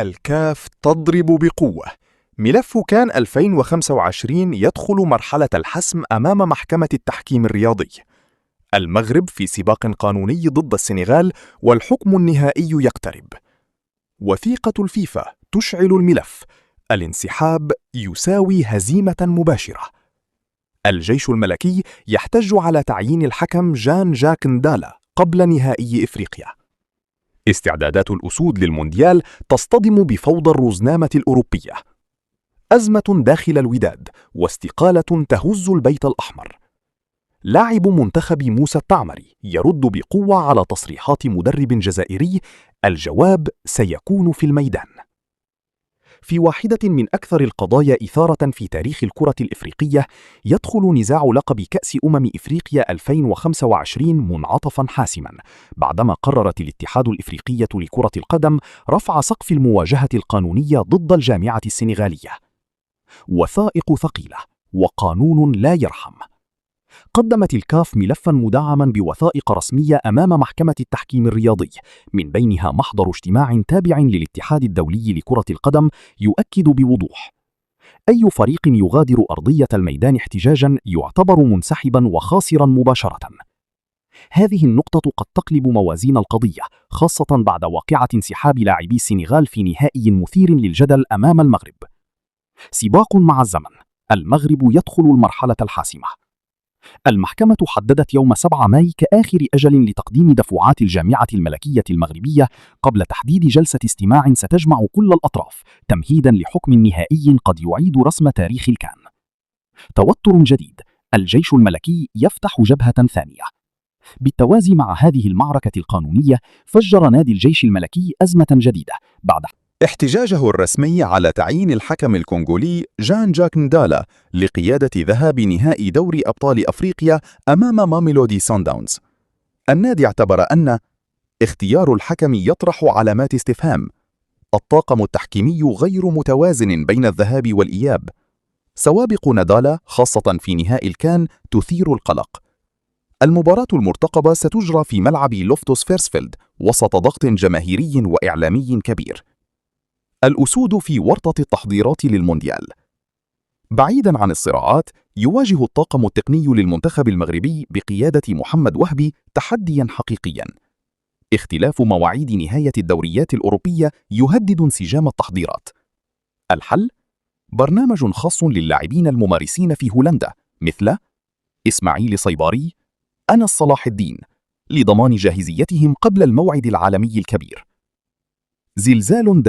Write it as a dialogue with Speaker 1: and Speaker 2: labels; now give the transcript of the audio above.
Speaker 1: الكاف تضرب بقوة. ملف كان 2025 يدخل مرحلة الحسم أمام محكمة التحكيم الرياضي. المغرب في سباق قانوني ضد السنغال والحكم النهائي يقترب. وثيقة الفيفا تشعل الملف. الانسحاب يساوي هزيمة مباشرة. الجيش الملكي يحتج على تعيين الحكم جان جاك ندالا قبل نهائي إفريقيا. استعدادات الأسود للمونديال تصطدم بفوضى الرزنامة الأوروبية. أزمة داخل الوداد واستقالة تهز البيت الأحمر. لاعب منتخب موسى التعمري يرد بقوة على تصريحات مدرب جزائري: الجواب سيكون في الميدان. في واحدة من أكثر القضايا إثارة في تاريخ الكرة الإفريقية، يدخل نزاع لقب كأس إفريقيا 2025 منعطفاً حاسماً، بعدما قررت الاتحاد الإفريقي لكرة القدم رفع سقف المواجهة القانونية ضد الجامعة السنغالية. وثائق ثقيلة وقانون لا يرحم. قدمت الكاف ملفاً مدعماً بوثائق رسمية أمام محكمة التحكيم الرياضي، من بينها محضر اجتماع تابع للاتحاد الدولي لكرة القدم يؤكد بوضوح: أي فريق يغادر أرضية الميدان احتجاجاً يعتبر منسحباً وخاسراً مباشرة. هذه النقطة قد تقلب موازين القضية، خاصة بعد واقعة انسحاب لاعبي السنغال في نهائي مثير للجدل أمام المغرب. سباق مع الزمن. المغرب يدخل المرحلة الحاسمة. المحكمة حددت يوم 7 ماي كآخر أجل لتقديم دفعات الجامعة الملكية المغربية قبل تحديد جلسة استماع ستجمع كل الأطراف، تمهيداً لحكم نهائي قد يعيد رسم تاريخ الكان. توتر جديد. الجيش الملكي يفتح جبهة ثانية. بالتوازي مع هذه المعركة القانونية، فجر نادي الجيش الملكي أزمة جديدة بعد
Speaker 2: احتجاجه الرسمي على تعيين الحكم الكونغولي جان جاك ندالا لقيادة ذهاب نهائي دوري أبطال أفريقيا أمام ماميلودي سانداونز. النادي اعتبر أن اختيار الحكم يطرح علامات استفهام. الطاقم التحكيمي غير متوازن بين الذهاب والإياب. سوابق ندالا خاصة في نهائي الكان تثير القلق. المباراة المرتقبة ستجرى في ملعب لوفتوس فيرسفيلد وسط ضغط جماهيري وإعلامي كبير. الأسود في ورطة التحضيرات للمونديال. بعيداً عن الصراعات، يواجه الطاقم التقني للمنتخب المغربي بقيادة محمد وهبي تحدياً حقيقياً. اختلاف مواعيد نهاية الدوريات الأوروبية يهدد انسجام التحضيرات. الحل؟ برنامج خاص للاعبين الممارسين في هولندا مثل إسماعيل صيباري، أنس صلاح الدين، لضمان جاهزيتهم قبل الموعد العالمي الكبير. زلزال